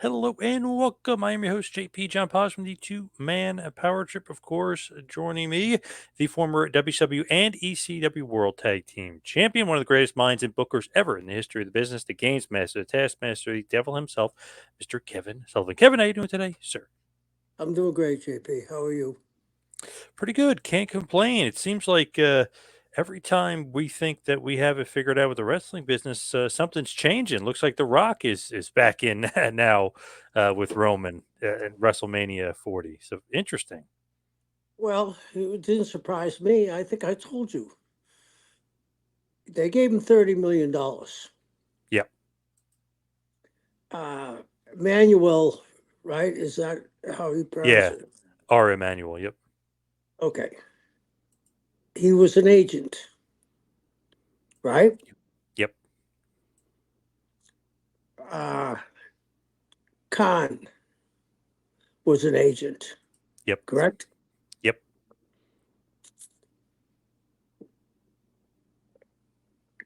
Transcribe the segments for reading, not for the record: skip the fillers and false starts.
Hello and welcome. I am your host, JP John Poz from the Two Man Power Trip. Of course, joining me, the former WCW and ECW World Tag Team Champion, one of the greatest minds and bookers ever in the history of the business, the Games Master, the Taskmaster, the Devil himself, Mr. Kevin Sullivan. Kevin, how you doing today, sir? I'm doing great, JP. How are you? Pretty good. Can't complain. It seems like every time we think that we have it figured out with the wrestling business, something's changing. Looks like The Rock is back in now with Roman in WrestleMania 40. So interesting. Well, it didn't surprise me. I think I told you. They gave him $30 million. Yep. Uh, Manuel, right? Is that how you pronounce Yeah. it? R. Emanuel. Yep. Okay. He was an agent, right? Yep. Uh, Khan was an agent, Yep. correct? Yep.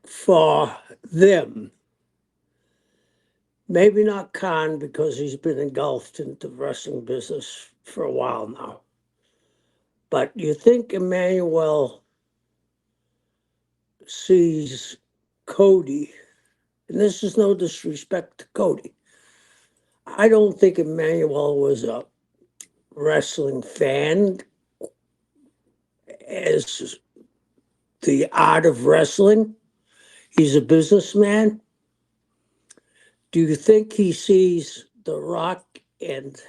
For them. Maybe not Khan because he's been engulfed into the wrestling business for a while now. But you think Emmanuel sees Cody, and this is no disrespect to Cody. I don't think Emmanuel was a wrestling fan as the art of wrestling. He's a businessman. Do you think he sees The Rock and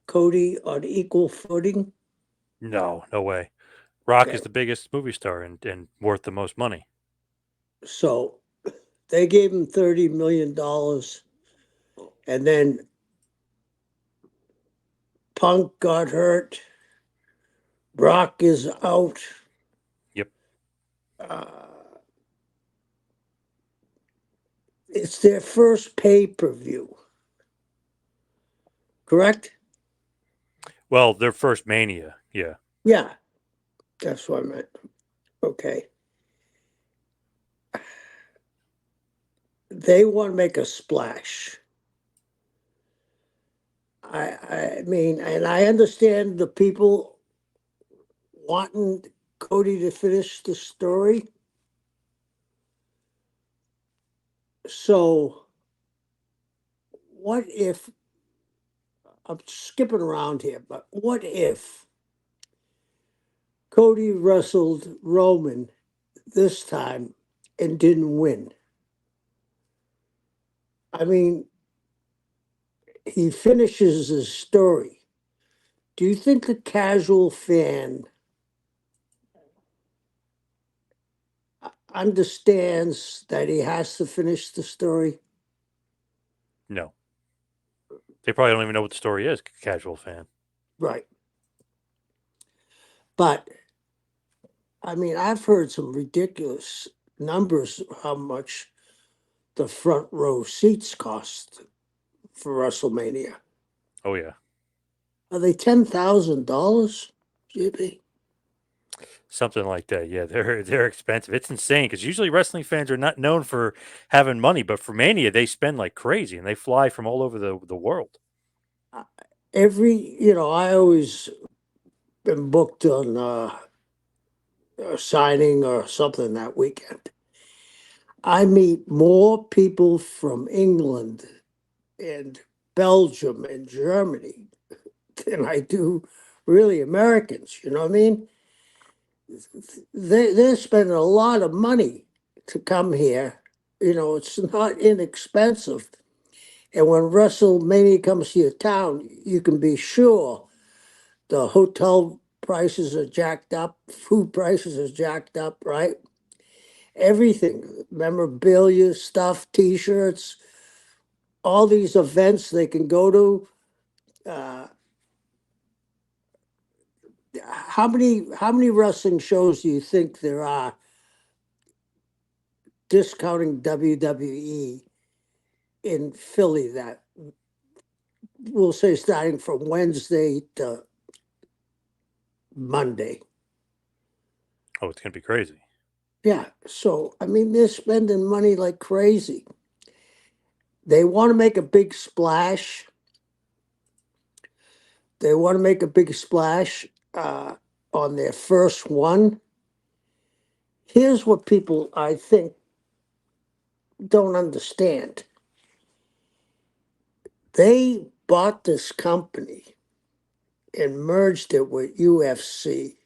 Cody on equal footing? No, no way. Rock is Okay, the biggest movie star and worth the most money. so they gave him $30 million, and then Punk got hurt. Brock is out. Yep. Uh, it's their first pay-per-view, correct? Well, their first Mania. Yeah. Yeah, that's what I meant. Okay. They want to make a splash. I mean, and I understand the people wanting Cody to finish the story. So, what if I'm skipping around here, but what if Cody wrestled Roman this time and didn't win? I mean, he finishes his story. Do you think the casual fan understands that he has to finish the story? No. They probably don't even know what the story is, casual fan. Right. But I mean, I've heard some ridiculous numbers how much the front row seats cost for WrestleMania. Oh, yeah. Are they $10,000, JP? Something like that. Yeah, they're expensive. It's insane because usually wrestling fans are not known for having money, but for Mania they spend like crazy and they fly from all over the world. I always been booked on a signing or something that weekend. I meet more people from England and Belgium and Germany than I do really Americans. You know what I mean? They're spending a lot of money to come here. It's not inexpensive. And when WrestleMania comes to your town, you can be sure the hotel prices are jacked up, food prices are jacked up, right? Everything, memorabilia, stuff, T-shirts, all these events they can go to. Uh, how many wrestling shows do you think there are, discounting WWE, in Philly, that we'll say starting from Wednesday to Monday? Oh, it's gonna be crazy. Yeah. So I mean, they're spending money like crazy. They want to make a big splash. they want to make a big splash on their first one. Here's what people, I think, don't understand. They bought this company and merged it with UFC,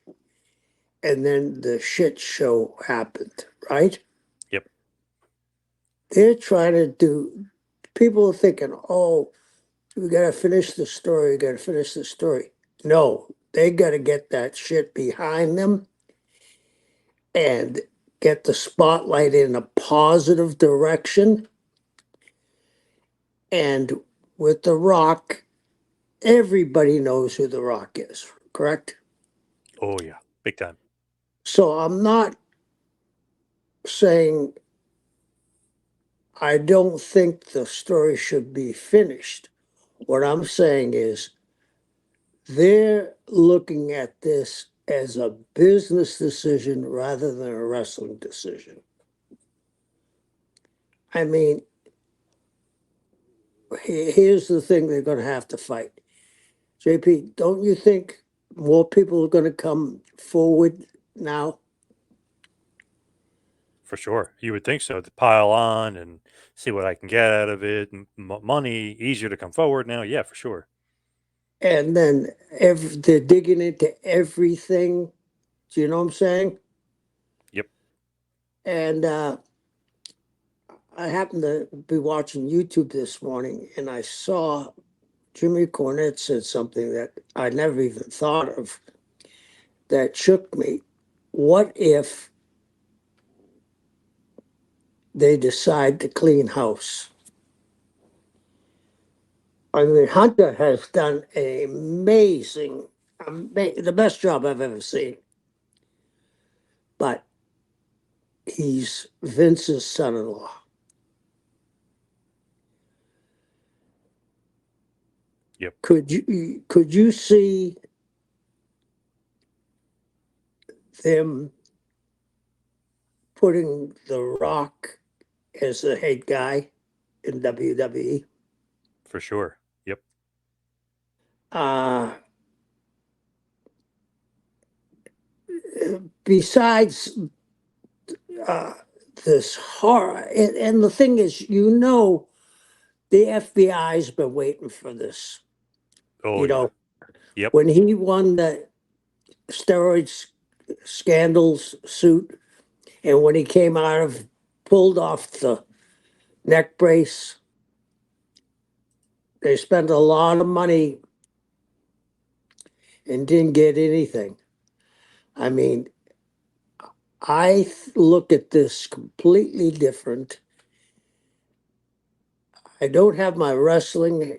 and then the shit show happened, right? Yep. They're trying to do, people are thinking, oh, we got to finish the story, we got to finish the story. No, they got to get that shit behind them and get the spotlight in a positive direction. And with The Rock, everybody knows who The Rock is, correct? Oh yeah, big time. So I'm not saying I don't think the story should be finished. What I'm saying is they're looking at this as a business decision rather than a wrestling decision. I mean, here's the thing they're going to have to fight. JP, don't you think more people are going to come forward now? For sure. You would think so. To pile on and see what I can get out of it. Money, easier to come forward now. Yeah, for sure. And then they're digging into everything. Do you know what I'm saying? Yep. And I happened to be watching YouTube this morning and I saw Jimmy Cornette said something that I never even thought of that shook me. What if they decide to clean house? I mean, Hunter has done an amazing, the best job I've ever seen. But he's Vince's son-in-law. Yep. Could you see them putting The Rock as the head guy in WWE? For sure. Yep. Uh, Besides uh, this horror, and the thing is, the FBI's been waiting for this. Oh You yeah. know, Yep. when he won the steroids scandals suit, and when he came out of, pulled off the neck brace, they spent a lot of money and didn't get anything. I mean, I look at this completely different. I don't have my wrestling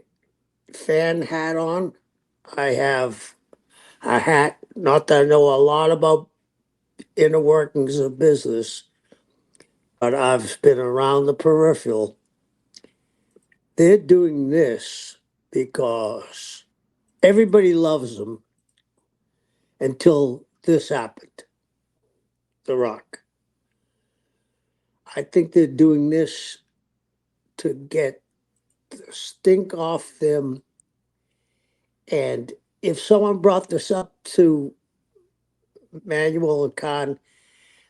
fan hat on. I have a hat, not that I know a lot about inner workings of business, but I've been around the peripheral. They're doing this because everybody loves them until this happened, The Rock. I think they're doing this to get the stink off them. And if someone brought this up to Manuel and Khan,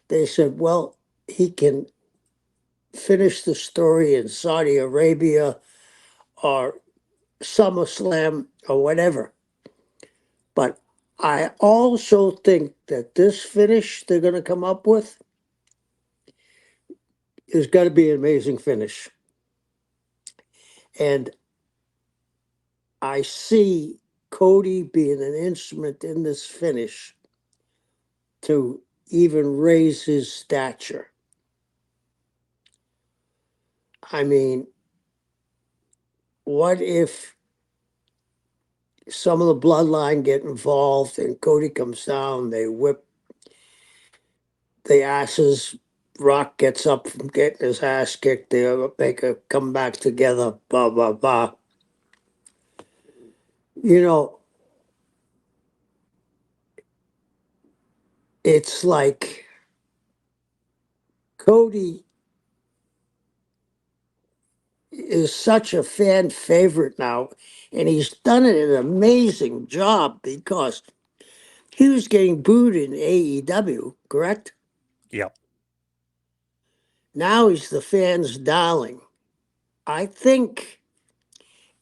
they said, well, he can finish the story in Saudi Arabia or SummerSlam or whatever. But I also think that this finish they're going to come up with is going to be an amazing finish. And I see Cody being an instrument in this finish to even raise his stature. I mean, what if some of the bloodline get involved and Cody comes down, they whip the asses, Rock gets up from getting his ass kicked, they make a come back together, blah, blah, blah. You know, it's like Cody is such a fan favorite now, and he's done an amazing job because he was getting booed in AEW, correct? Yeah. Now he's the fans' darling. I think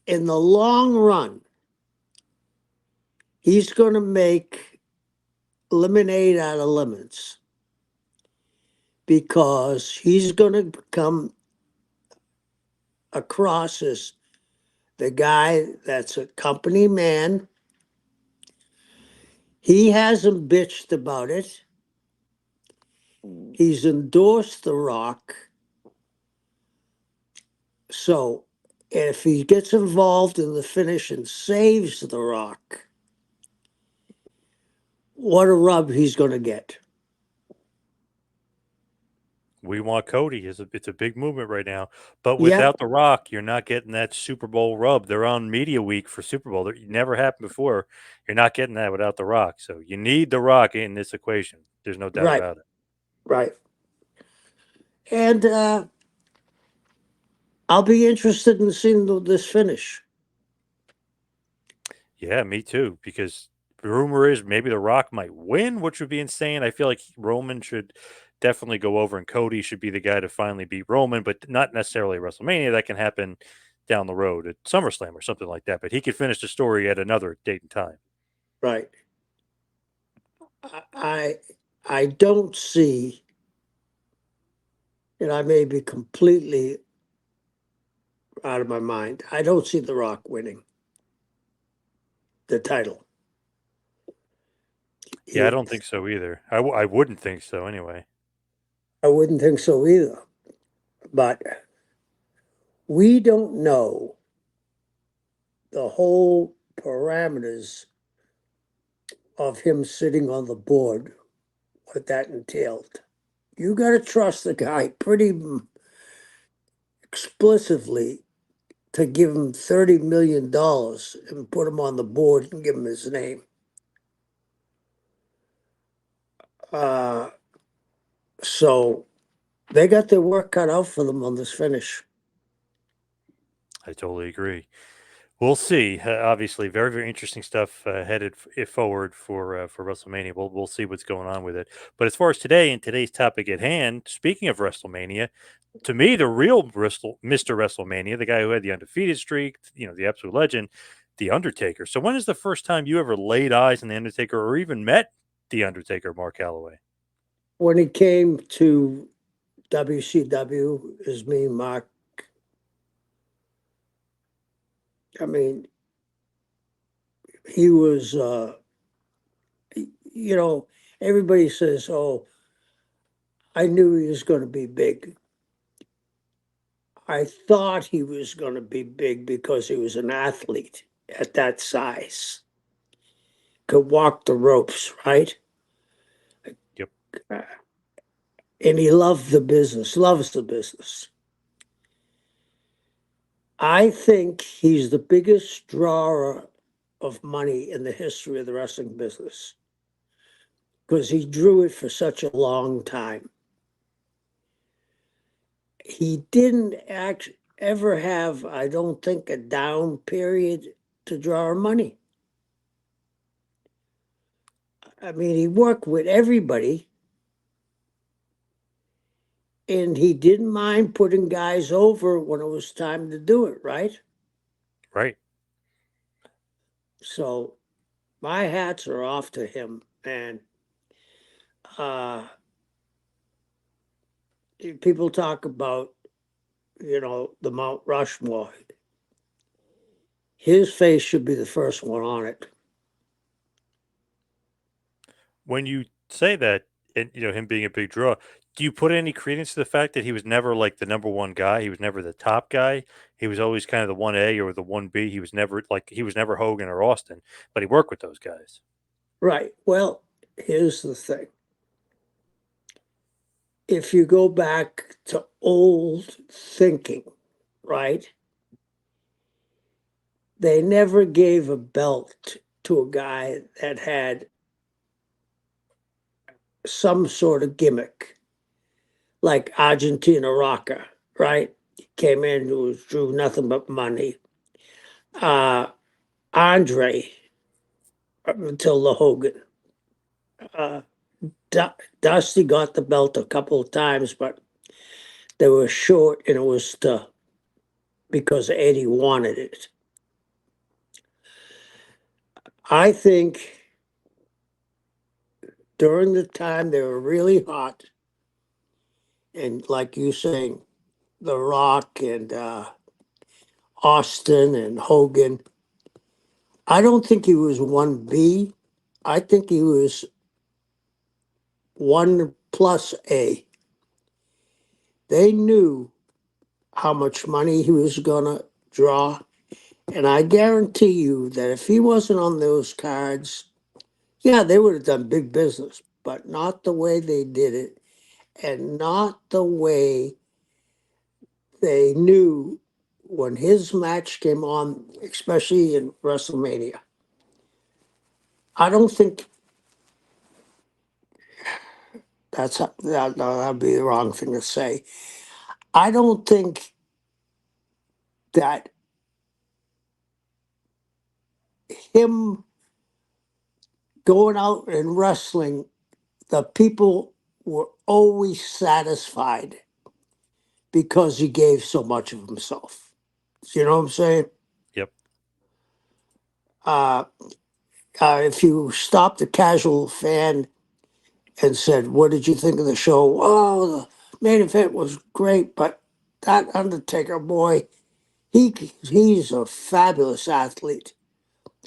in the long run, he's going to make lemonade out of lemons because he's going to come across as the guy that's a company man. He hasn't bitched about it. He's endorsed The Rock. So if he gets involved in the finish and saves The Rock, what a rub he's going to get. We want Cody. It's a big movement right now. But Yeah, without The Rock, you're not getting that Super Bowl rub. They're on media week for Super Bowl. It never happened before. You're not getting that without The Rock. So you need The Rock in this equation. There's no doubt right, about it. right. And I'll be interested in seeing this finish. Yeah, me too. Because the rumor is maybe The Rock might win, which would be insane. I feel like Roman should definitely go over, and Cody should be the guy to finally beat Roman, but not necessarily at WrestleMania. That can happen down the road at SummerSlam or something like that. But he could finish the story at another date and time. Right. I I don't see, and I may be completely out of my mind. I don't see The Rock winning the title. Yeah, I He, don't think so either. I wouldn't think so anyway. I wouldn't think so either. But we don't know the whole parameters of him sitting on the board, what that entailed. You got to trust the guy pretty explicitly to give him $30 million and put him on the board and give him his name. Uh, so they got their work cut out for them on this finish. I totally agree. We'll see. Obviously, very very interesting stuff headed forward for WrestleMania. We'll see what's going on with it. But as far as today and today's topic at hand, speaking of WrestleMania, to me the real Mr. WrestleMania, the guy who had the undefeated streak, the absolute legend, the Undertaker. So when is the first time you ever laid eyes on the Undertaker or even met the Undertaker, Mark Calloway? When he came to WCW, is me, Mark. I mean, he was, you know, everybody says, oh, I knew he was going to be big. I thought he was going to be big because he was an athlete at that size, could walk the ropes, right? Yep. And he loved the business, loves the business. I think he's the biggest drawer of money in the history of the wrestling business because he drew it for such a long time. He didn't ever have, I don't think, a down period to draw money. I mean, he worked with everybody and he didn't mind putting guys over when it was time to do it, right? Right. So my hats are off to him, man. Uh, People talk about, the Mount Rushmore. His face should be the first one on it. When you say that, and him being a big draw, do you put any credence to the fact that he was never like the number one guy? He was never the top guy. He was always kind of the 1A or the 1B. He was never Hogan or Austin, but he worked with those guys. Right. Well, here's the thing. If you go back to old thinking, right? They never gave a belt to a guy that had some sort of gimmick, like Argentina Rocca, right? came in who drew nothing but money. Uh, Andre, up until the Hogan. Uh, Dusty got the belt a couple of times, but they were short, and it was because Eddie wanted it. I think during the time they were really hot, and like you saying, The Rock and Austin and Hogan, I don't think he was 1B. I think he was 1 plus A. They knew how much money he was going to draw. And I guarantee you that if he wasn't on those cards, yeah, they would have done big business, but not the way they did it and not the way they knew when his match came on, especially in WrestleMania. I don't think that'd be the wrong thing to say. I don't think that him going out and wrestling, the people were always satisfied because he gave so much of himself. You know what I'm saying? Yep. Uh, if you stopped a casual fan and said, "What did you think of the show?" Oh, the main event was great, but that Undertaker boy, he's a fabulous athlete.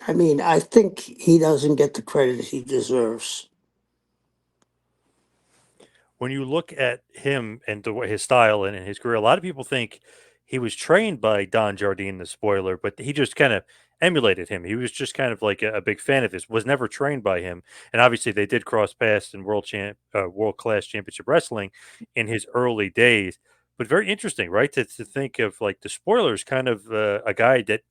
I mean, I think he doesn't get the credit he deserves. When you look at him and his style and his career, a lot of people think he was trained by Don Jardine, the spoiler, but he just kind of emulated him. He was just kind of like a big fan of his, was never trained by him. And obviously, they did cross paths in world class championship wrestling in his early days. But very interesting, right? To think of like the spoilers, kind of a guy that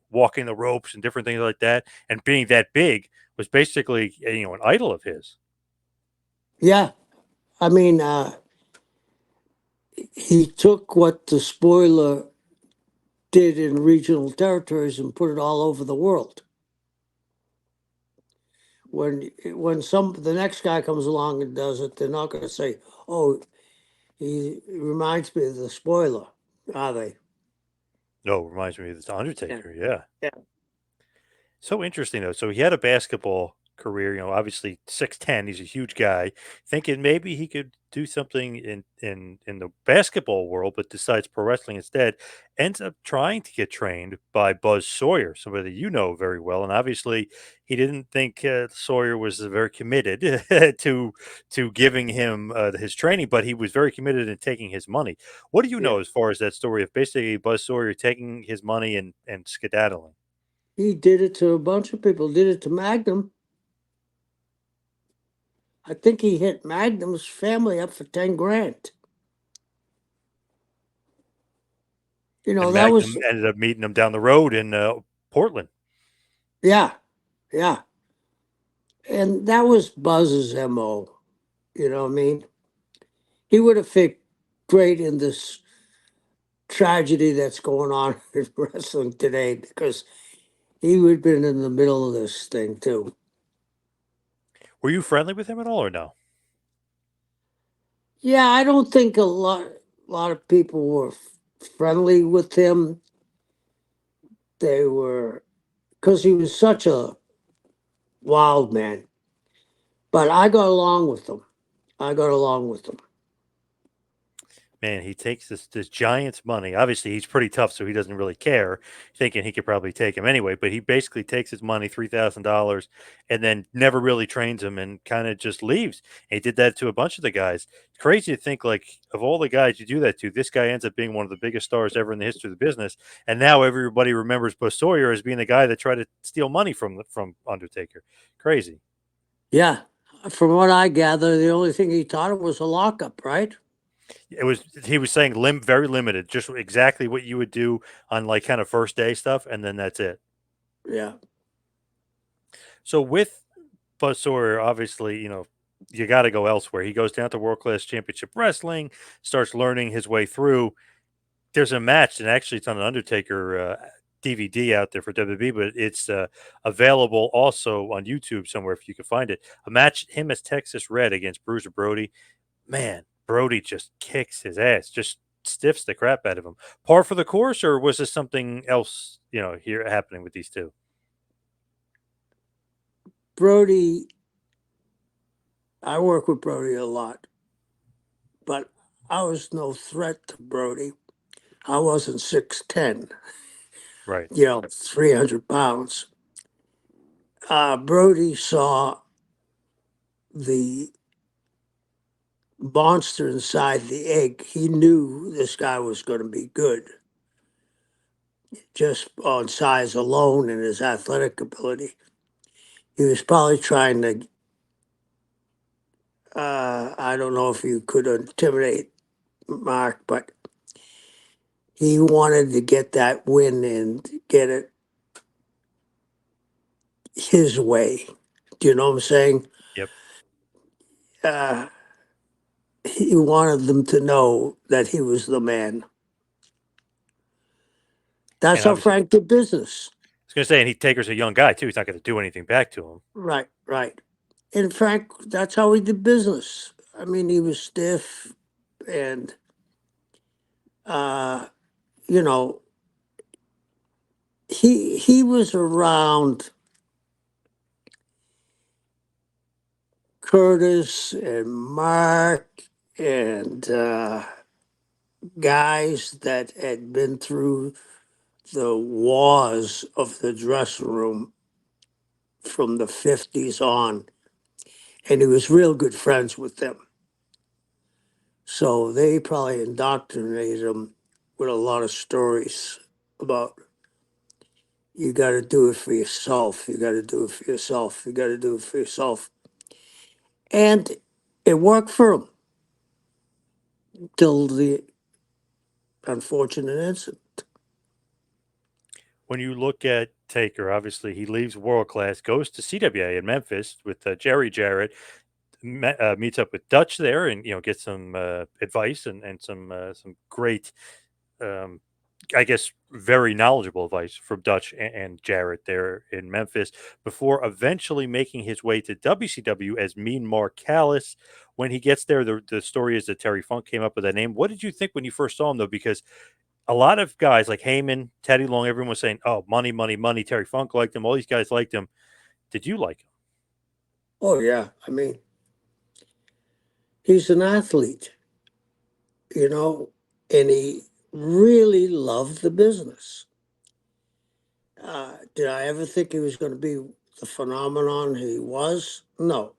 walking the ropes and different things like that, and being that big was basically an idol of his. Yeah, I mean, he took what the spoiler did in regional territories and put it all over the world. When the next guy comes along and does it, they're not going to say, "Oh, he reminds me of the spoiler," are they? No, reminds me of the Yeah, Undertaker. Yeah. yeah, So interesting though. So he had a basketball career, obviously 6'10", he's a huge guy, thinking maybe he could do something in the basketball world, but decides pro wrestling instead. Ends up trying to get trained by Buzz Sawyer, somebody that you know very well, and obviously he didn't think Sawyer was very committed to giving him his training, but he was very committed in taking his money. What do you yeah. know as far as that story of basically Buzz Sawyer taking his money and skedaddling? He did it to a bunch of people. Did it to Magnum. I think he hit Magnum's family up for 10 grand. And That was Magnum ended up meeting him down the road in, Portland. yeah, yeah, and that was Buzz's mo. You know what I mean? He would have fit great in this tragedy that's going on in wrestling today because he would have been in the middle of this thing too. Were you friendly with him at all or no? Yeah, I don't think a lot of people were friendly with him. They were because he was such a wild man. But I got along with them. I got along with them. Man, he takes this Giants money. Obviously, he's pretty tough, so he doesn't really care, thinking he could probably take him anyway. But he basically takes his money, $3,000, and then never really trains him and kind of just leaves. And he did that to a bunch of the guys. It's crazy to think, like, of all the guys you do that to, this guy ends up being one of the biggest stars ever in the history of the business. And now everybody remembers Buzz Sawyer as being the guy that tried to steal money from Undertaker. Crazy. Yeah. From what I gather, the only thing he taught him was a lockup, right? He was saying very limited, just exactly what you would do on like kind of first day stuff, and then that's it. Yeah. So with Buzz Sawyer, obviously, you got to go elsewhere. He goes down to World Class Championship Wrestling, starts learning his way through. there's a match, and actually it's on an Undertaker DVD out there for WWE, but it's available also on YouTube somewhere if you can find it. A match, him as Texas Red against Bruiser Brody. Man, Brody just kicks his ass, just stiffs the crap out of him. Par for the course, or was this something else, here happening with these two? Brody, I work with Brody a lot, but I was no threat to Brody. I wasn't 6'10", Right. 300 pounds. Brody saw the monster inside the egg. He knew this guy was going to be good just on size alone and his athletic ability. He was probably trying to, I don't know if you could intimidate Mark, but he wanted to get that win and get it his way. Do you know what I'm saying? Yep. Uh, he wanted them to know that he was the man. That's And how obviously, Frank did business. I was going to say, and Taker's a young guy too. He's not going to do anything back to him. Right, right. And Frank, that's how he did business. I mean, he was stiff and, uh, you know, he was around Curtis and Mark and guys that had been through the wars of the dressing room from the 50s on. And he was real good friends with them. So they probably indoctrinated him with a lot of stories about you got to do it for yourself. You got to do it for yourself. You got to do it for yourself. And it worked for him till the unfortunate incident. When you look at Taker, obviously he leaves World Class, goes to CWA in Memphis with Jerry Jarrett, meets up with Dutch there, and gets some advice and some great, um, I guess, very knowledgeable advice from Dutch and Jarrett there in Memphis before eventually making his way to WCW as Mean Mark Callis. When he gets there, the story is that Terry Funk came up with that name. What did you think when you first saw him, though? Because a lot of guys like Heyman, Teddy Long, everyone was saying, "Oh, money, money, money." Terry Funk liked him. All these guys liked him. Did you like him? Oh, yeah. I mean, he's an athlete, you know, and he really loved the business. Did I ever think he was going to be the phenomenon he was? No.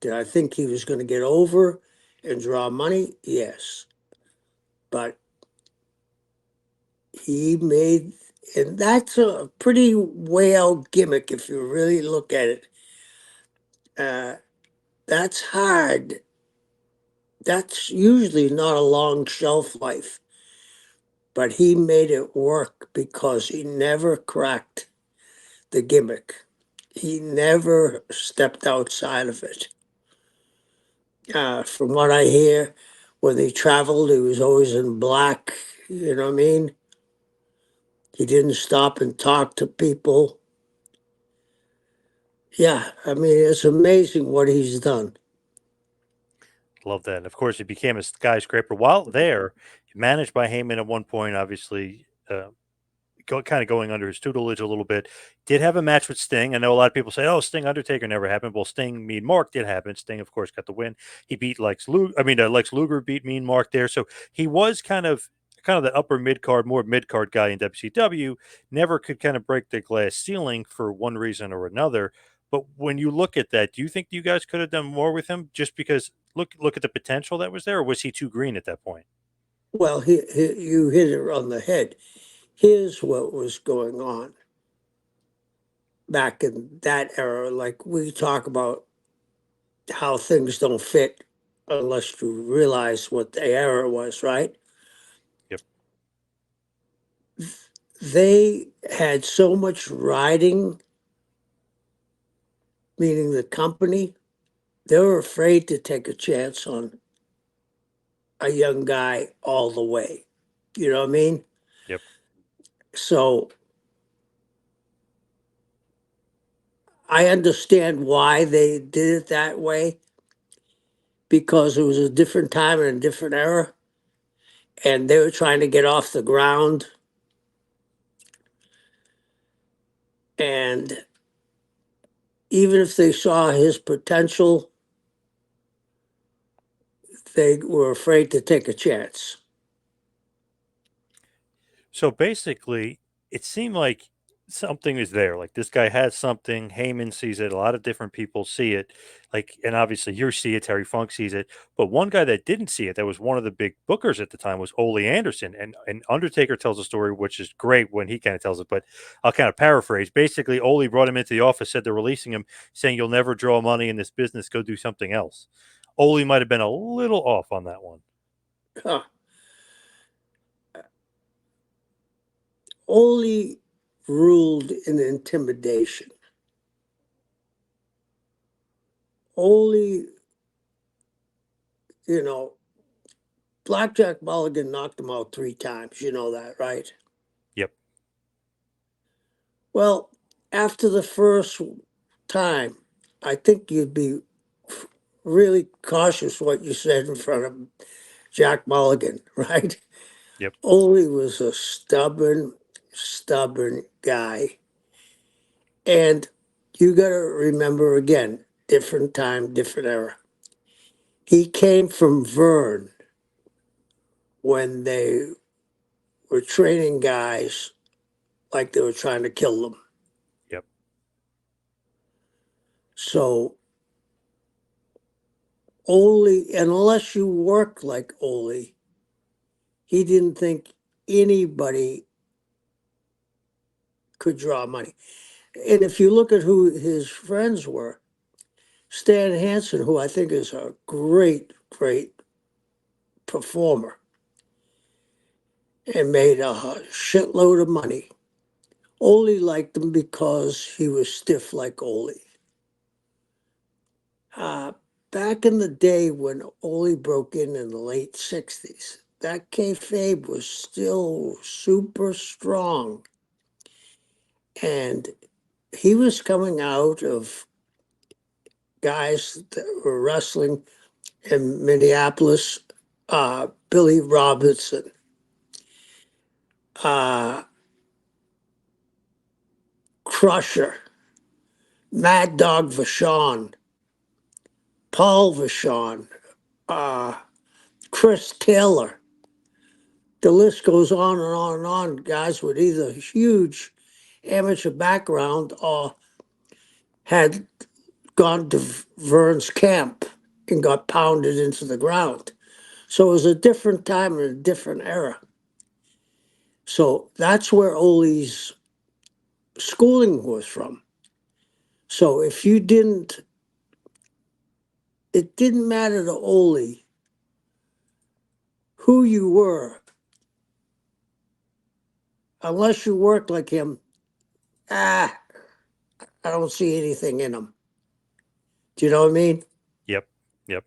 Did I think he was going to get over and draw money? Yes. But he made, and that's a pretty way out gimmick if you really look at it. Uh, that's hard. That's usually not a long shelf life, but he made it work because he never cracked the gimmick. He never stepped outside of it. From what I hear, when he traveled, he was always in black. You know what I mean? He didn't stop and talk to people. Yeah, I mean, it's amazing what he's done. Love that. And of course, he became a skyscraper. While there, managed by Heyman at one point, obviously, kind of going under his tutelage a little bit. Did have a match with Sting. I know a lot of people say, "Oh, Sting Undertaker never happened." Well, Sting Mean Mark did happen. Sting, of course, got the win. He beat Lex Luger. I mean, Lex Luger beat Mean Mark there. So he was kind of the upper mid card, more mid card guy in WCW. Never could kind of break the glass ceiling for one reason or another. But when you look at that, do you think you guys could have done more with him just because look at the potential that was there, or was he too green at that point? Well, you hit it on the head. Here's what was going on back in that era. Like we talk about how things don't fit unless you realize what the era was, right? Yep. They had so much riding, meaning the company, they were afraid to take a chance on a young guy all the way. You know what I mean? Yep. So I understand why they did it that way because it was a different time and a different era, and they were trying to get off the ground. And even if they saw his potential, they were afraid to take a chance. So basically, it seemed like something is there. Like this guy has something. Heyman sees it. A lot of different people see it. Like, and obviously you see it. Terry Funk sees it. But one guy that didn't see it, that was one of the big bookers at the time, was Ole Anderson. And Undertaker tells a story which is great when he kind of tells it. But I'll kind of paraphrase. Basically, Ole brought him into the office, said they're releasing him, saying you'll never draw money in this business. Go do something else. Ole might have been a little off on that one. Huh. Only ruled in intimidation. Only, you know, Blackjack Mulligan knocked him out 3 times. You know that, right? Yep. Well, after the first time, I think you'd be really cautious what you said in front of Jack Mulligan, right? Yep. Ole was a stubborn, stubborn guy. And you got to remember again, different time, different era. He came from Vern when they were training guys like they were trying to kill them. Yep. So Ole, unless you work like Ole, he didn't think anybody could draw money. And if you look at who his friends were, Stan Hansen, who I think is a great, great performer and made a shitload of money. Ole liked him because he was stiff like Ole. Uh, Back in the day when Ole broke in the late 60s, that kayfabe was still super strong. And he was coming out of guys that were wrestling in Minneapolis, Billy Robinson, uh, Crusher, Mad Dog Vachon, Paul Vachon, uh, Chris Taylor. The list goes on and on and on. Guys with either huge amateur background or had gone to Vern's camp and got pounded into the ground. So it was a different time and a different era. So that's where Ole's schooling was from. So if you didn't, it didn't matter to Ole who you were, unless you worked like him. Ah, I don't see anything in him. Do you know what I mean? Yep. Yep.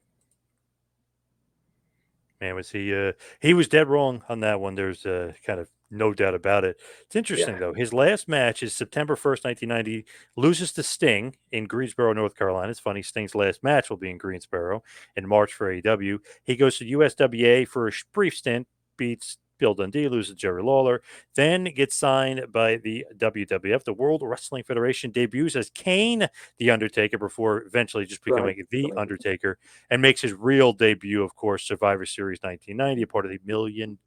Man, was he was dead wrong on that one. There's kind of no doubt about it. It's interesting Yeah. though. His last match is September 1st, 1990. Loses to Sting in Greensboro, North Carolina. It's funny. Sting's last match will be in Greensboro in March for AEW. He goes to USWA for a brief stint. Beats Bill Dundee, loses Jerry Lawler, then gets signed by the WWF, the World Wrestling Federation. Debuts as Kane, the Undertaker, before eventually just Right. becoming the Undertaker, and makes his real debut, of course, Survivor Series 1990, a part of the $1 Million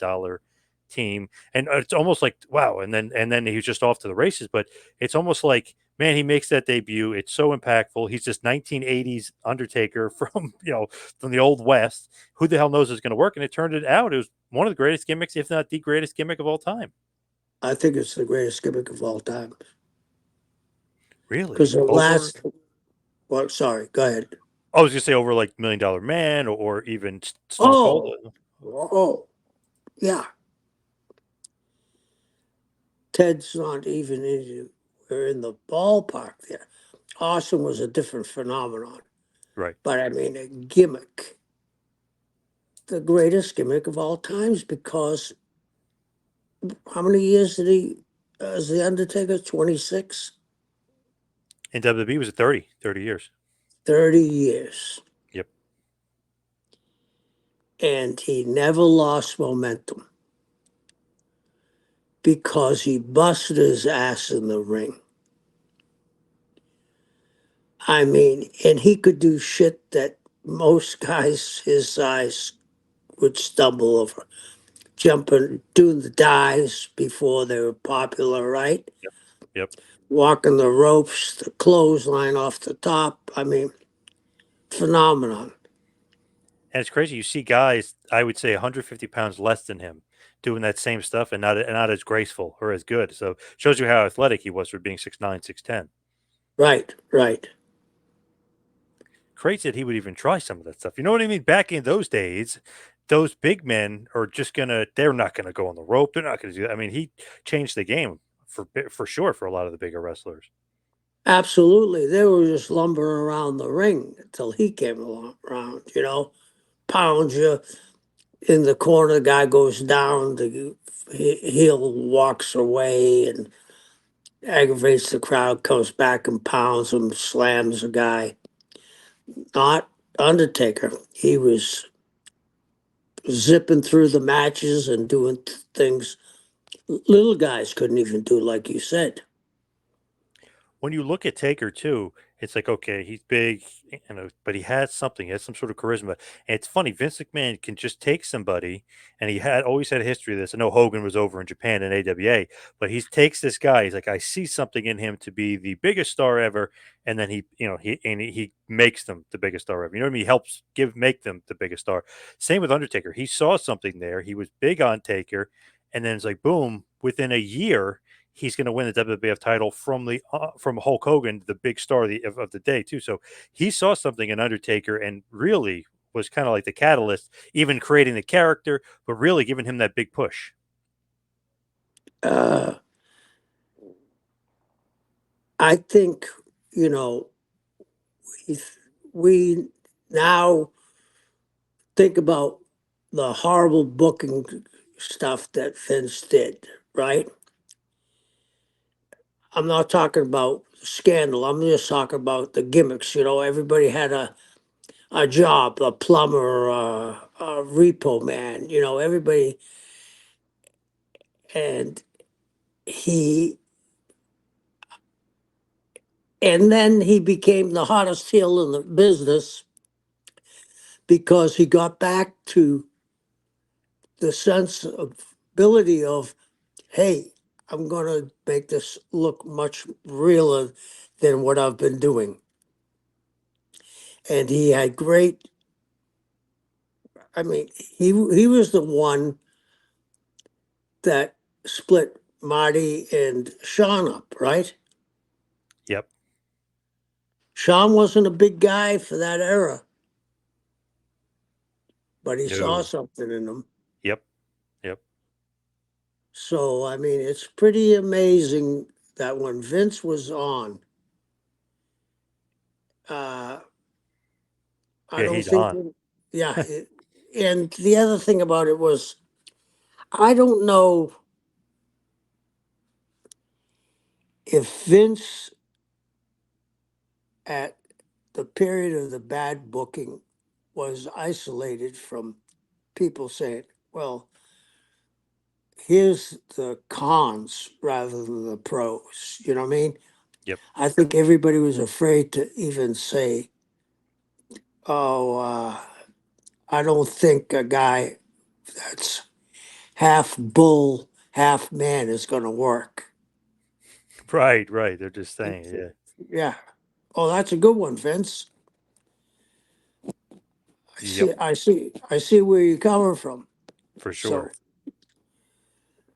team. And it's almost like wow. And then he was just off to the races. But it's almost like man, he makes that debut. It's so impactful. He's this 1980s Undertaker from from the old West. Who the hell knows is going to work? And it turned it out. It was one of the greatest gimmicks, if not the greatest gimmick of all time. I think it's the greatest gimmick of all time. Really? Because the Over last, well, sorry, go ahead. I was gonna say over like $1 Million Man or even Stone Cold. Oh, oh, yeah. Ted's not even in, we're in the ballpark there. Austin was a different phenomenon. Right. But I mean, a gimmick, the greatest gimmick of all times, because how many years did he as the Undertaker? 26? In WWE was it 30 years. 30 years. Yep. And he never lost momentum because he busted his ass in the ring. I mean, and he could do shit that most guys his size would stumble over. Jumping, doing the dives before they were popular, right? Yep. Yep. Walking the ropes, the clothesline off the top. I mean, phenomenon. And it's crazy. You see guys, I would say 150 pounds less than him, doing that same stuff and not as graceful or as good. So shows you how athletic he was for being 6'9", 6'10". Right, right. Crazy that he would even try some of that stuff. You know what I mean? Back in those days, those big men are just they're not gonna go on the rope. They're not gonna do that. I mean, he changed the game for sure for a lot of the bigger wrestlers. Absolutely. They were just lumbering around the ring until he came along around, pounds you in the corner, the guy goes down, the heel walks away and aggravates the crowd, comes back and pounds him, slams the guy. Not Undertaker. He was zipping through the matches and doing things little guys couldn't even do, like you said. When you look at Taker too, it's like, okay, he's big, but he has something. He has some sort of charisma. And it's funny, Vince McMahon can just take somebody, and he had always had a history of this. I know Hogan was over in Japan in AWA, but he takes this guy. He's like, I see something in him to be the biggest star ever, and then he makes them the biggest star ever. You know what I mean? He helps make them the biggest star. Same with Undertaker. He saw something there. He was big on Taker, and then it's like, boom, within a year he's going to win the WWF title from Hulk Hogan, the big star of the day too. So he saw something in Undertaker and really was kind of like the catalyst, even creating the character, but really giving him that big push. Uh, I think, you know, we now think about the horrible booking stuff that Vince did, right? I'm not talking about scandal. I'm just talking about the gimmicks. Everybody had a job, a plumber, a repo man, everybody. And he, and then he became the hottest heel in the business because he got back to the sense of ability of, hey, I'm going to make this look much realer than what I've been doing. And he had great, I mean, he was the one that split Marty and Sean up, right? Yep. Sean wasn't a big guy for that era, but he saw No. something in him. Yep. Yep. So, I mean, it's pretty amazing that when Vince was on, uh, I Yeah, don't he's think, on. yeah. And the other thing about it was, I don't know if Vince, at the period of the bad booking, was isolated from people saying, well, here's the cons rather than the pros. You know what I mean? Yep. I think everybody was afraid to even say, oh, I don't think a guy that's half bull, half man is going to work. Right. Right. They're just saying, yeah. Yeah. Oh, that's a good one, Vince. I Yep. see. I see where you're coming from. For So, sure.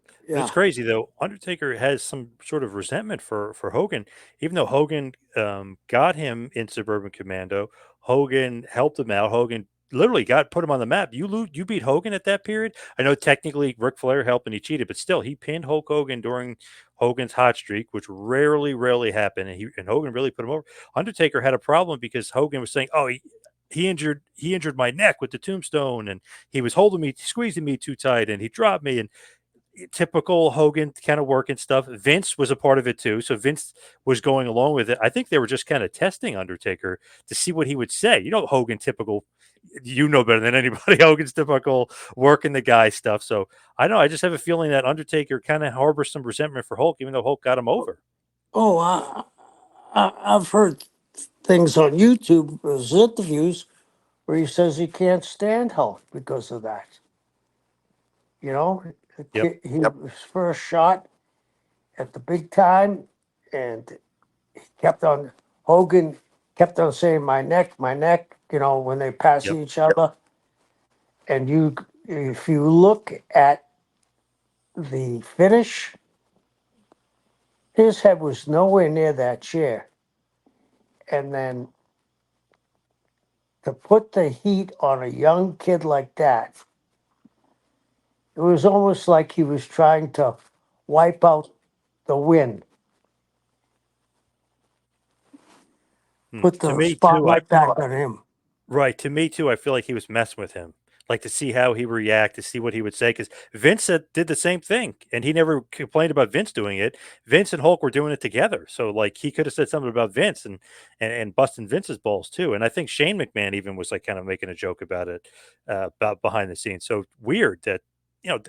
But it's yeah. crazy though. Undertaker has some sort of resentment for Hogan, even though Hogan got him in Suburban Commando. Hogan helped him out. Hogan literally put him on the map. You beat Hogan at that period. I know technically Ric Flair helped and he cheated, but still he pinned Hulk Hogan during Hogan's hot streak, which rarely happened, and Hogan really put him over. Undertaker had a problem because Hogan was saying, "Oh, he injured my neck with the tombstone, and he was holding me, squeezing me too tight, and he dropped me." And typical Hogan kind of working stuff. Vince was a part of it too, so Vince was going along with it. I think they were just kind of testing Undertaker to see what he would say. You know, Hogan typical. You know better than anybody. Hogan's typical working the guy stuff. So I know. I just have a feeling that Undertaker kind of harbors some resentment for Hulk, even though Hulk got him over. Oh, I've heard things on YouTube, his interviews, where he says he can't stand Hulk because of that. You know, Yep. he was first shot at the big time, and he kept on Hogan kept on saying my neck, you know, when they pass Yep. each other. And if you look at the finish, his head was nowhere near that chair. And then to put the heat on a young kid like that, it was almost like he was trying to wipe out the win, put To the me too. spotlight back on him. Right. To me too, I feel like he was messing with him. Like to see how he react, to see what he would say, because Vince did the same thing, and he never complained about Vince doing it. Vince and Hulk were doing it together, so like he could have said something about Vince and busting Vince's balls too. And I think Shane McMahon even was like kind of making a joke about it, about behind the scenes. So weird that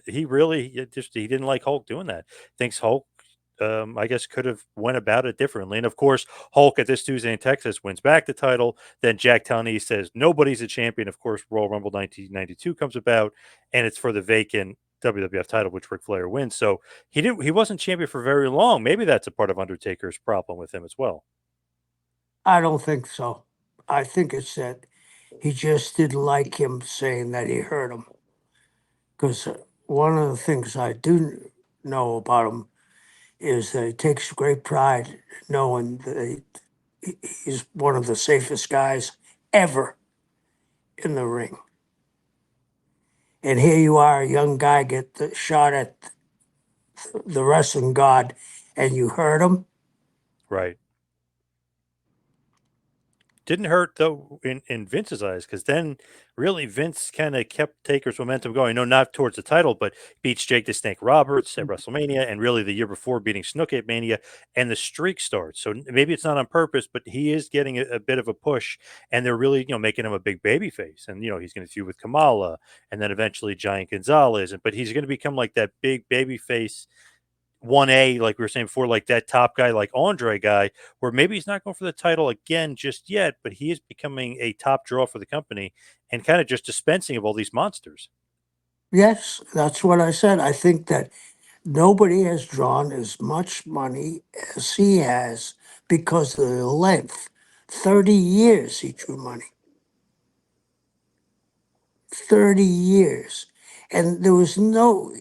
he really he didn't like Hulk doing that. Thinks Hulk I guess could have went about it differently. And of course, Hulk at this Tuesday in Texas wins back the title. Then Jack Tunney says nobody's a champion. Of course, Royal Rumble 1992 comes about, and it's for the vacant WWF title, which Ric Flair wins. So he wasn't champion for very long. Maybe that's a part of Undertaker's problem with him as well. I don't think so. I think it's that he just didn't like him saying that he hurt him. Because one of the things I do know about him is that he takes great pride knowing that he's one of the safest guys ever in the ring. And here you are, a young guy, get the shot at the wrestling god, and you hurt him. Right. Didn't hurt though in Vince's eyes, because then really Vince kind of kept Taker's momentum going. No, not towards the title, but beats Jake the Snake Roberts at WrestleMania, and really the year before beating Snook at Mania, and the streak starts. So maybe it's not on purpose, but he is getting a bit of a push, and they're really making him a big baby face, and he's going to feud with Kamala, and then eventually Giant Gonzalez, but he's going to become like that big baby face 1A, like we were saying before, like that top guy, like Andre guy, where maybe he's not going for the title again just yet, but he is becoming a top draw for the company and kind of just dispensing of all these monsters. Yes, that's what I said. I think that nobody has drawn as much money as he has because of the length. 30 years he drew money. 30 years. And there was no,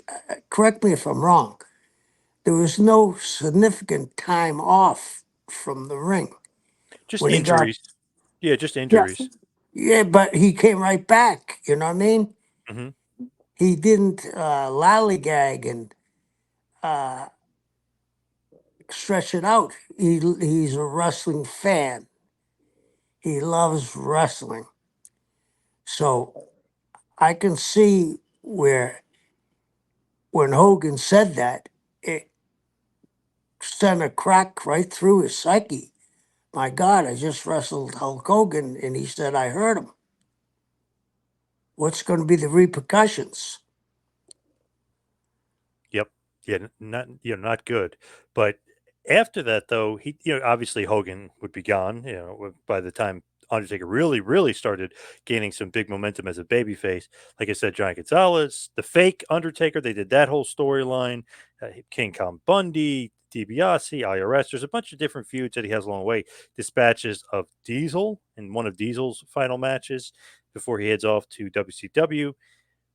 correct me if I'm wrong, there was no significant time off from the ring Just when he got, injuries. Yeah, just yeah, injuries. yeah, but he came right back. You know what I mean? Hmm. He didn't lollygag and uh, stretch it out. He's a wrestling fan. He loves wrestling. So I can see where when Hogan said that, it sent a crack right through his psyche. My God, I just wrestled Hulk Hogan and he said I hurt him. What's going to be the repercussions? Yep. Yeah, not not good. But after that, though, he obviously Hogan would be gone. By the time Undertaker really started gaining some big momentum as a babyface. Like I said, Giant Gonzalez, the fake Undertaker, they did that whole storyline. King Kong Bundy, DiBiase, IRS. There's a bunch of different feuds that he has along the way. Dispatches of Diesel in one of Diesel's final matches before he heads off to WCW.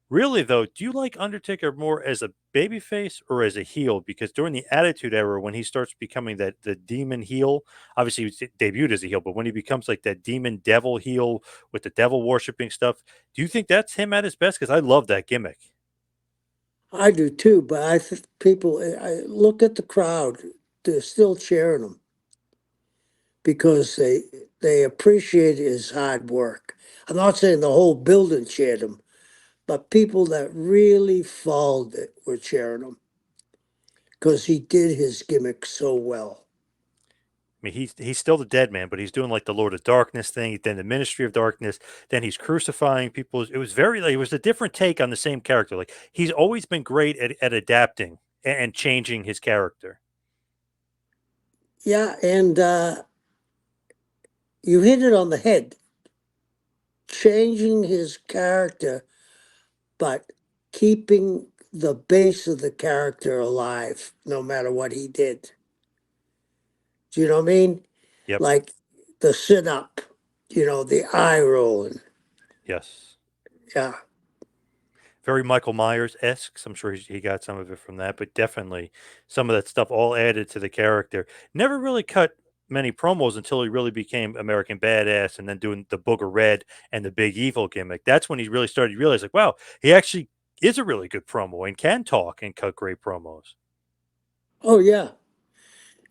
Really, though, do you like Undertaker more as a babyface or as a heel? Because during the Attitude Era, when he starts becoming that the demon heel, obviously he was debuted as a heel, but when he becomes like that demon devil heel with the devil worshipping stuff, do you think that's him at his best? Because I love that gimmick. I do too, but I think people, I look at the crowd, they're still cheering him because they appreciate his hard work. I'm not saying the whole building cheered him, but people that really followed it were cheering him because he did his gimmick so well. I mean, he's still the dead man, but he's doing like the Lord of Darkness thing, then the Ministry of Darkness, then he's crucifying people. It was very like, it was a different take on the same character. Like he's always been great at adapting and changing his character. Yeah, and you hit it on the head. Changing his character, but keeping the base of the character alive, no matter what he did. Do you know what I mean? Yep. Like the sit up, the eye rolling. Yes. Yeah. Very Michael Myers esque. I'm sure he got some of it from that, but definitely some of that stuff all added to the character. Never really cut many promos until he really became American Badass and then doing the Booger Red and the Big Evil gimmick. That's when he really started to realize, like, wow, he actually is a really good promo and can talk and cut great promos. Oh, yeah.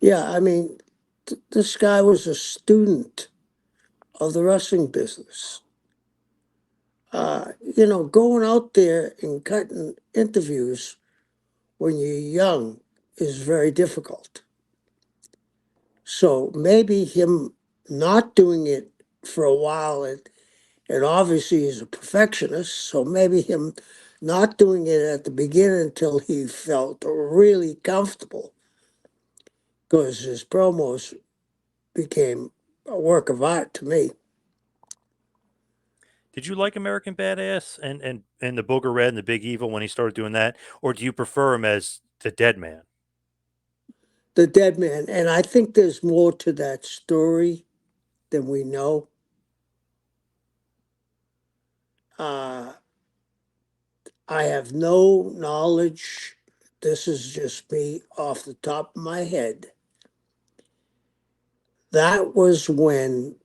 Yeah. I mean, this guy was a student of the wrestling business. Going out there and cutting interviews when you're young is very difficult. So maybe him not doing it for a while, and obviously he's a perfectionist, so maybe him not doing it at the beginning until he felt really comfortable, because his promos became a work of art to me. Did you like American Badass and the Booger Red and the Big Evil when he started doing that, or do you prefer him as the Dead Man? The Dead Man, and I think there's more to that story than we know. Uh, I have no knowledge. This is just me off the top of my head. That was when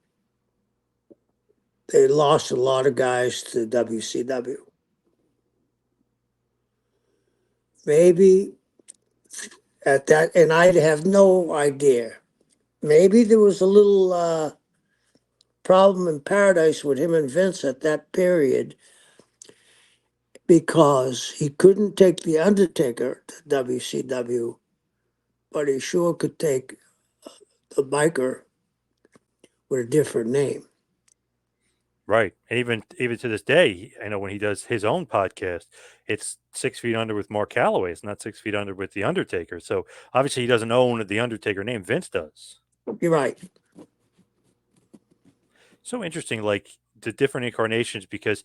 they lost a lot of guys to WCW. Maybe at that, and I'd have no idea. Maybe there was a little problem in paradise with him and Vince at that period because he couldn't take the Undertaker to WCW, but he sure could take the biker with a different name. Right. And even to this day, I know when he does his own podcast, it's 6 feet under with Mark Calloway. It's not 6 feet under with the Undertaker. So obviously he doesn't own the Undertaker name. Vince does. You're right. So interesting, like the different incarnations, because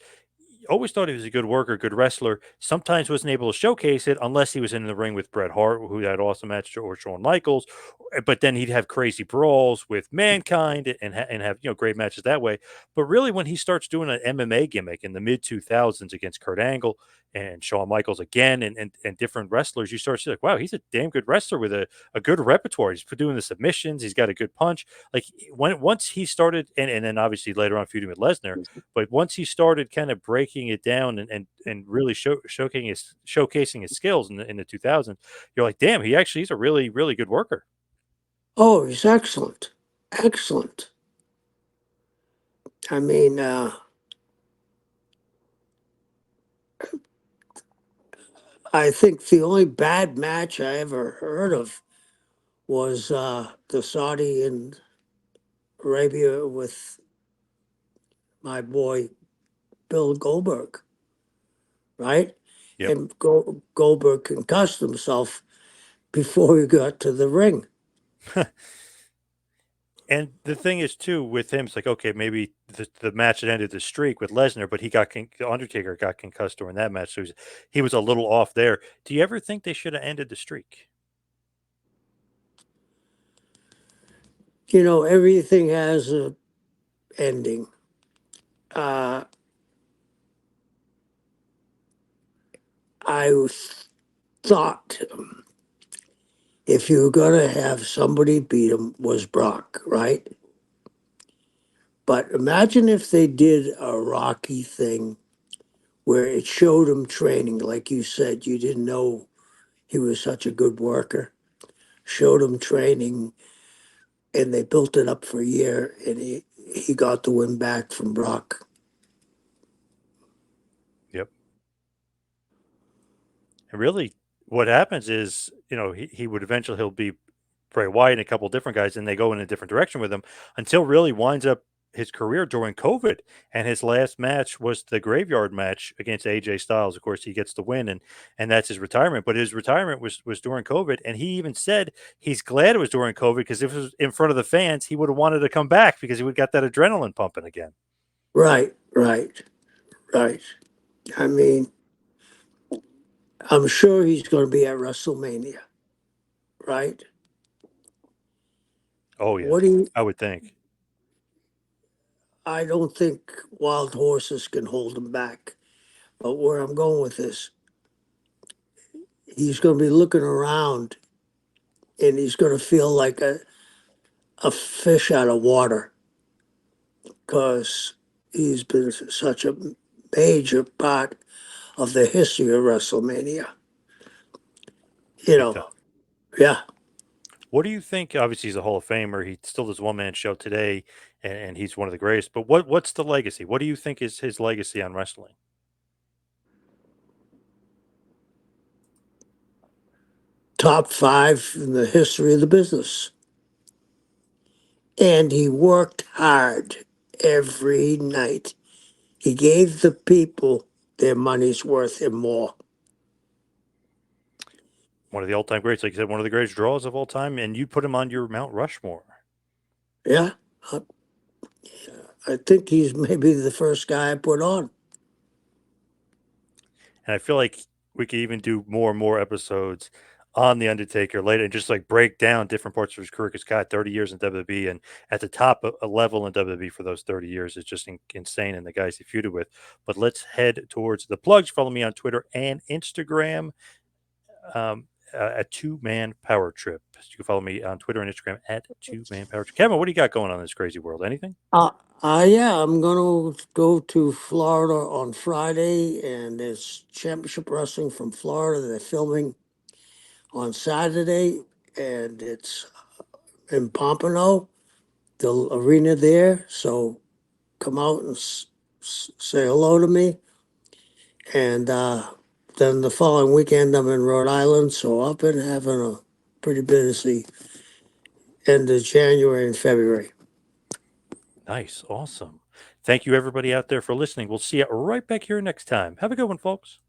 always thought he was a good worker, good wrestler. Sometimes wasn't able to showcase it unless he was in the ring with Bret Hart, who had awesome match, or Shawn Michaels. But then he'd have crazy brawls with Mankind and have great matches that way. But really, when he starts doing an MMA gimmick in the mid 2000s against Kurt Angle and Shawn Michaels again and different wrestlers, you start to see like, wow, he's a damn good wrestler with a good repertoire. He's doing the submissions. He's got a good punch. Like once he started, and then obviously later on feuding with Lesnar, but once he started kind of breaking it down and really showcasing his skills in the 2000s, you're like, damn, he's a really really good worker. Oh, he's excellent. Excellent. I mean, I think the only bad match I ever heard of was the Saudi in Arabia with my boy Bill Goldberg, right? Yep. And Goldberg concussed himself before he got to the ring. And the thing is too with him, it's like okay, maybe the match that ended the streak with Lesnar, but the Undertaker got concussed during that match, so he was a little off there. Do you ever think they should have ended the streak? Everything has a ending. Uh, I thought if you were going to have somebody beat him was Brock, right? But imagine if they did a Rocky thing where it showed him training, like you said, you didn't know he was such a good worker. Showed him training, and they built it up for a year, and he got the win back from Brock. Yep. And really, what happens is, he would eventually he'll be Bray Wyatt and a couple different guys, and they go in a different direction with him until really winds up his career during COVID. And his last match was the graveyard match against AJ Styles. Of course, he gets the win, and that's his retirement. But his retirement was during COVID, and he even said he's glad it was during COVID because if it was in front of the fans, he would have wanted to come back because he would got that adrenaline pumping again. Right, right, right. I mean, I'm sure he's going to be at WrestleMania, right? Oh yeah, What do you? I would think. I don't think wild horses can hold him back. But where I'm going with this, he's going to be looking around and he's going to feel like a fish out of water because he's been such a major part of the history of WrestleMania. You Big time. know, yeah. What do you think? Obviously, he's a Hall of Famer. He still does one man show today, and he's one of the greatest. But what's the legacy? What do you think is his legacy on wrestling? Top five in the history of the business. And he worked hard every night. He gave the people their money's worth and more. One of the all-time greats, like you said, one of the greatest draws of all time, and you put him on your Mount Rushmore. Yeah, I, I think he's maybe the first guy I put on. And I feel like we could even do more and more episodes on the Undertaker later, and just like break down different parts of his career. Because God, 30 years in WWE, and at the top of a level in WWE for those 30 years is just insane. And the guys he feuded with. But let's head towards the plugs. Follow me on Twitter and Instagram. A two-man power trip. You can follow me on Twitter and Instagram at two-man power trip. Kevin, what do you got going on in this crazy world? Anything? Yeah, I'm gonna go to Florida on Friday, and there's championship wrestling from Florida. They're filming on Saturday, and it's in Pompano, the arena there. So come out and say hello to me. And then the following weekend, I'm in Rhode Island, so I've been having a pretty busy end of January and February. Nice. Awesome. Thank you, everybody out there, for listening. We'll see you right back here next time. Have a good one, folks.